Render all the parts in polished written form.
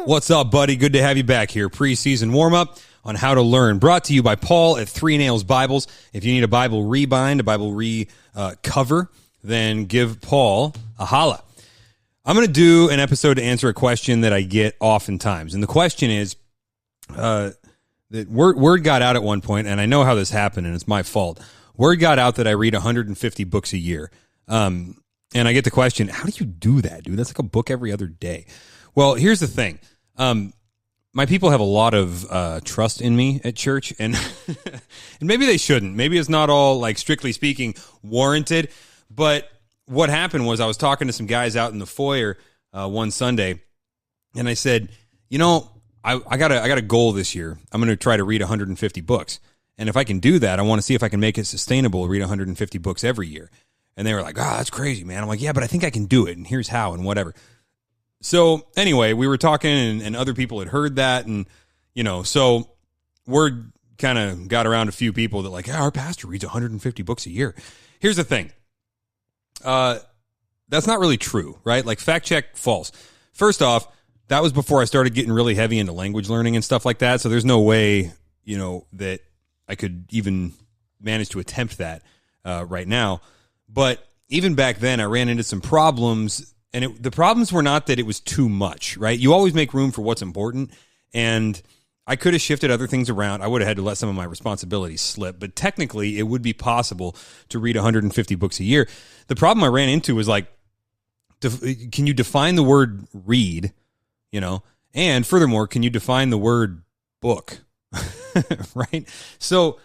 What's up, buddy? Good to have you back here. Preseason warm-up on How to Learn, brought to you by Paul at Three Nails Bibles. If you need a Bible rebind, a Bible cover, then give Paul a holla. I'm going to do an episode to answer a question that I get oftentimes. And the question is, that word got out at one point, and I know how this happened, and it's my fault. Word got out that I read 150 books a year. And I get the question, how do you do that, dude? That's like a book every other day. Well, here's the thing. My people have a lot of trust in me at church, and and maybe they shouldn't. Maybe it's not all, like, strictly speaking, warranted. But what happened was I was talking to some guys out in the foyer one Sunday, and I said, you know, I got a goal this year. I'm going to try to read 150 books. And if I can do that, I want to see if I can make it sustainable, read 150 books every year. And they were like, that's crazy, man. I'm like, yeah, but I think I can do it, and here's how, and whatever. So anyway, we were talking, and other people had heard that, and, you know, so word kind of got around a few people that, like, our pastor reads 150 books a year. Here's the thing. That's not really true, right? Like, fact check, false. First off, that was before I started getting really heavy into language learning and stuff like that, so there's no way, you know, that I could even manage to attempt that right now. But even back then, I ran into some problems. And the problems were not that it was too much, right? You always make room for what's important. And I could have shifted other things around. I would have had to let some of my responsibilities slip. But technically, it would be possible to read 150 books a year. The problem I ran into was, like, can you define the word read, you know? And furthermore, can you define the word book, right? So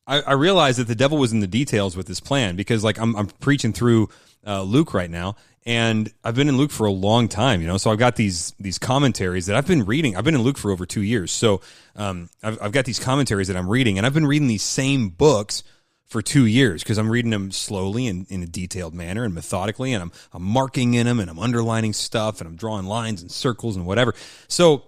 I realized that the devil was in the details with this plan, because, like, I'm preaching through Luke right now. And I've been in Luke for a long time, you know, so I've got these commentaries that I've been reading. I've been in Luke for over 2 years. So I've got these commentaries that I'm reading, and I've been reading these same books for 2 years because I'm reading them slowly and in a detailed manner and methodically, and I'm marking in them, and I'm underlining stuff, and I'm drawing lines and circles and whatever. So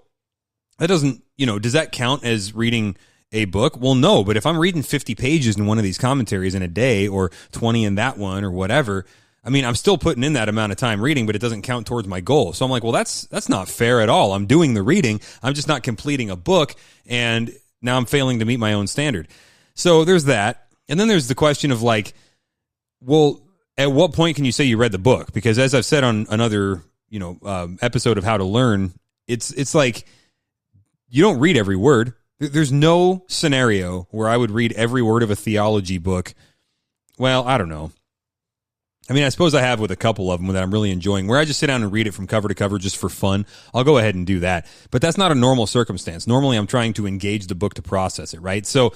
that doesn't, you know, does that count as reading a book? Well, no, but if I'm reading 50 pages in one of these commentaries in a day, or 20 in that one, or whatever, I mean, I'm still putting in that amount of time reading, but it doesn't count towards my goal. So I'm like, well, that's not fair at all. I'm doing the reading. I'm just not completing a book, and now I'm failing to meet my own standard. So there's that. And then there's the question of, like, well, at what point can you say you read the book? Because as I've said on another, you know, episode of How to Learn, it's like you don't read every word. There's no scenario where I would read every word of a theology book. Well, I don't know. I mean, I suppose I have with a couple of them that I'm really enjoying, where I just sit down and read it from cover to cover just for fun. I'll go ahead and do that. But that's not a normal circumstance. Normally, I'm trying to engage the book to process it, right? So,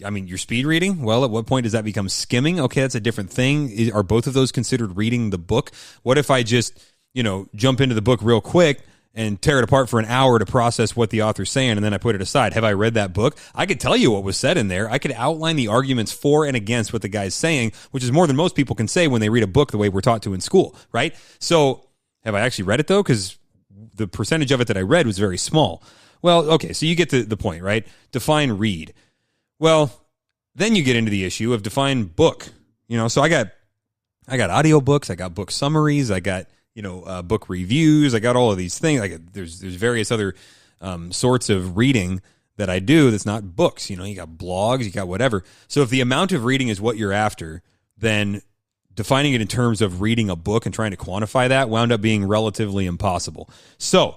I mean, you're speed reading. Well, at what point does that become skimming? Okay, that's a different thing. Are both of those considered reading the book? What if I just, you know, jump into the book real quick and tear it apart for an hour to process what the author's saying, and then I put it aside? Have I read that book? I could tell you what was said in there. I could outline the arguments for and against what the guy's saying, which is more than most people can say when they read a book the way we're taught to in school, right? So have I actually read it, though? Because the percentage of it that I read was very small. Well, okay, so you get the point, right? Define read. Well, then you get into the issue of define book. You know, so I got audiobooks, I got book summaries, I got, you know, book reviews. I got all of these things. There's various other sorts of reading that I do that's not books. You know, you got blogs, you got whatever. So if the amount of reading is what you're after, then defining it in terms of reading a book and trying to quantify that wound up being relatively impossible. So,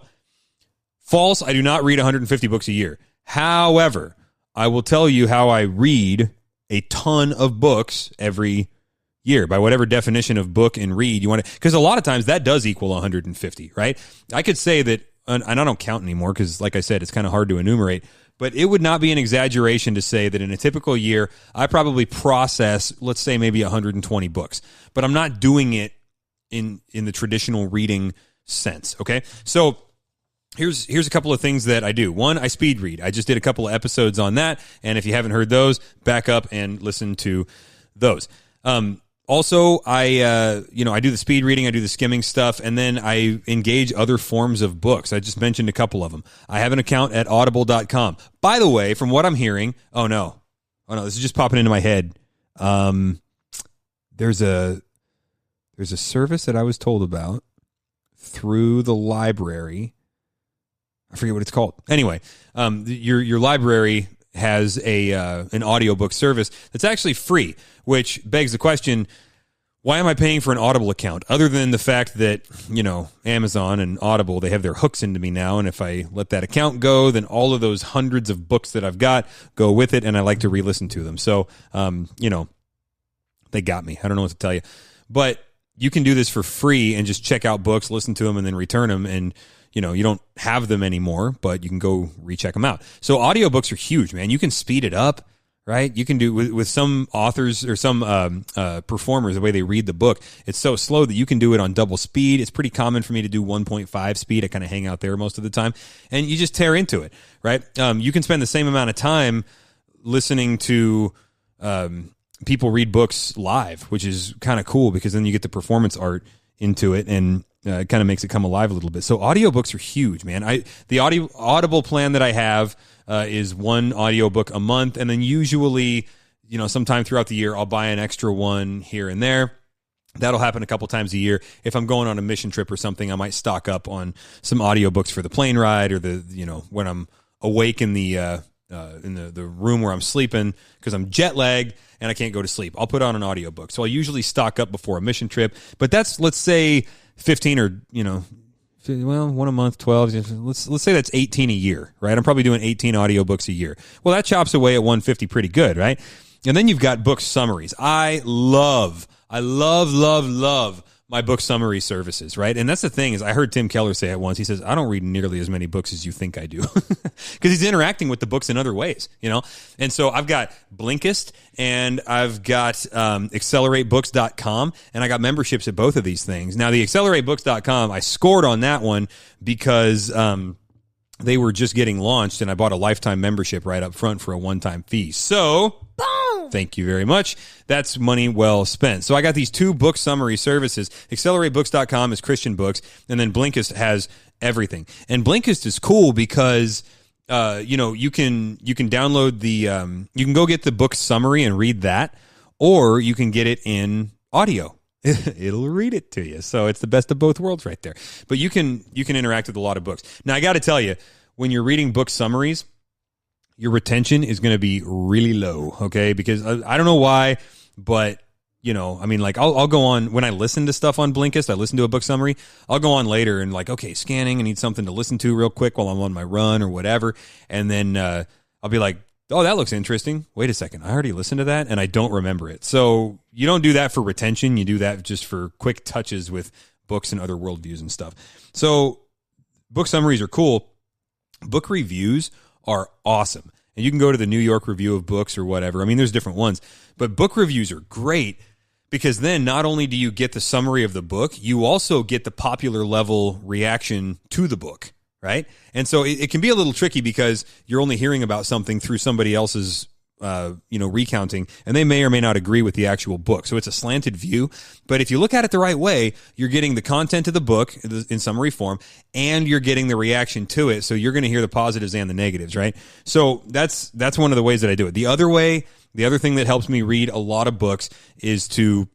false, I do not read 150 books a year. However, I will tell you how I read a ton of books every year, by whatever definition of book and read you want to, because a lot of times that does equal 150, right? I could say that, and I don't count anymore because, like I said, it's kind of hard to enumerate, but it would not be an exaggeration to say that in a typical year, I probably process, let's say, maybe 120 books, but I'm not doing it in the traditional reading sense, okay? So here's a couple of things that I do. One, I speed read. I just did a couple of episodes on that, and if you haven't heard those, back up and listen to those. Also, I do the speed reading, I do the skimming stuff, and then I engage other forms of books. I just mentioned a couple of them. I have an account at audible.com. By the way, from what I'm hearing, oh no, this is just popping into my head. There's a service that I was told about through the library. I forget what it's called. Anyway, your library has an audiobook service that's actually free, which begs the question, why am I paying for an Audible account? Other than the fact that, Amazon and Audible, they have their hooks into me now, and if I let that account go, then all of those hundreds of books that I've got go with it, and I like to re-listen to them. So, they got me. I don't know what to tell you. But you can do this for free and just check out books, listen to them, and then return them, and you don't have them anymore, but you can go recheck them out. So audiobooks are huge, man. You can speed it up, right? You can do with some authors or some performers, the way they read the book, it's so slow that you can do it on double speed. It's pretty common for me to do 1.5 speed. I kind of hang out there most of the time, and you just tear into it, right? You can spend the same amount of time listening to people read books live, which is kind of cool because then you get the performance art into it, and it kind of makes it come alive a little bit. So audiobooks are huge, man. The Audible plan that I have is one audiobook a month, and then usually, sometime throughout the year, I'll buy an extra one here and there. That'll happen a couple times a year. If I'm going on a mission trip or something, I might stock up on some audiobooks for the plane ride or when I'm awake in the room where I'm sleeping because I'm jet lagged and I can't go to sleep. I'll put on an audiobook. So I usually stock up before a mission trip, but that's, let's say 15 or, one a month, 12. Let's say that's 18 a year, right? I'm probably doing 18 audiobooks a year. Well, that chops away at 150 pretty good, right? And then you've got book summaries. I love my book summary services, right? And that's the thing is I heard Tim Keller say it once. He says, I don't read nearly as many books as you think I do because he's interacting with the books in other ways, And so I've got Blinkist and I've got AccelerateBooks.com, and I got memberships at both of these things. Now, the AccelerateBooks.com, I scored on that one because they were just getting launched, and I bought a lifetime membership right up front for a one-time fee. So, boom! Thank you very much. That's money well spent. So I got these two book summary services. AccelerateBooks.com is Christian books, and then Blinkist has everything. And Blinkist is cool because you can download you can go get the book summary and read that, or you can get it in audio. It'll read it to you. So it's the best of both worlds right there. But you can interact with a lot of books. Now, I got to tell you, when you're reading book summaries, your retention is going to be really low, okay? Because I don't know why, but, I'll go on, when I listen to stuff on Blinkist, I listen to a book summary, I'll go on later and okay, scanning, I need something to listen to real quick while I'm on my run or whatever. And then I'll be like, oh, that looks interesting. Wait a second. I already listened to that and I don't remember it. So you don't do that for retention. You do that just for quick touches with books and other worldviews and stuff. So book summaries are cool. Book reviews are awesome. And you can go to the New York Review of Books or whatever. I mean, there's different ones. But book reviews are great because then not only do you get the summary of the book, you also get the popular level reaction to the book. Right? And so it can be a little tricky because you're only hearing about something through somebody else's, recounting, and they may or may not agree with the actual book. So it's a slanted view. But if you look at it the right way, you're getting the content of the book in summary form, and you're getting the reaction to it. So you're going to hear the positives and the negatives, right? So that's one of the ways that I do it. The other thing that helps me read a lot of books is to,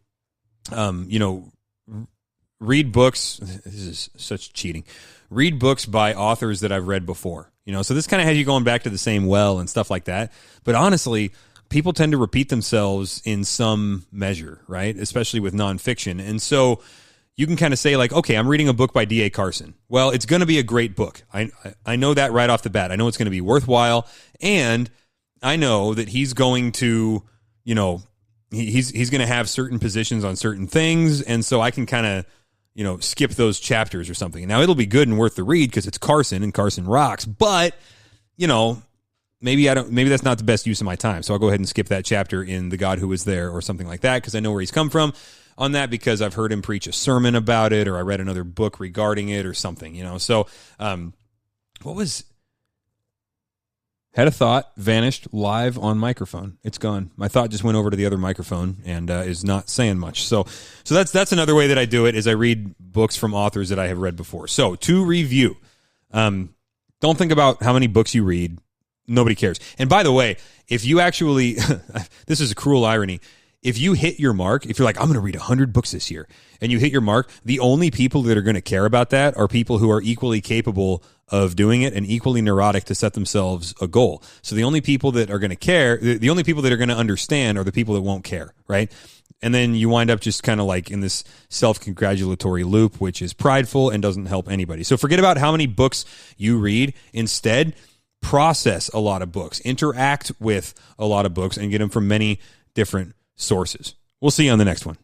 read books. This is such cheating. Read books by authors that I've read before, so this kind of has you going back to the same well and stuff like that. But honestly, people tend to repeat themselves in some measure, right? Especially with nonfiction. And so you can kind of say okay, I'm reading a book by D.A. Carson. Well, it's going to be a great book. I know that right off the bat. I know it's going to be worthwhile. And I know that he's going to, he's going to have certain positions on certain things. And so I can kind of, skip those chapters or something. Now, it'll be good and worth the read because it's Carson and Carson rocks, but, maybe that's not the best use of my time. So I'll go ahead and skip that chapter in The God Who Was There or something like that because I know where he's come from on that because I've heard him preach a sermon about it or I read another book regarding it or something, So had a thought, vanished live on microphone. It's gone. My thought just went over to the other microphone and is not saying much. So that's another way that I do it is I read books from authors that I have read before. So to review, don't think about how many books you read. Nobody cares. And by the way, if you actually, this is a cruel irony. If you hit your mark, if you're like, I'm going to read 100 books this year, and you hit your mark, the only people that are going to care about that are people who are equally capable of doing it and equally neurotic to set themselves a goal. So the only people that are going to care, the only people that are going to understand are the people that won't care, right? And then you wind up just kind of like in this self-congratulatory loop, which is prideful and doesn't help anybody. So forget about how many books you read. Instead, process a lot of books, interact with a lot of books, and get them from many different sources. We'll see you on the next one.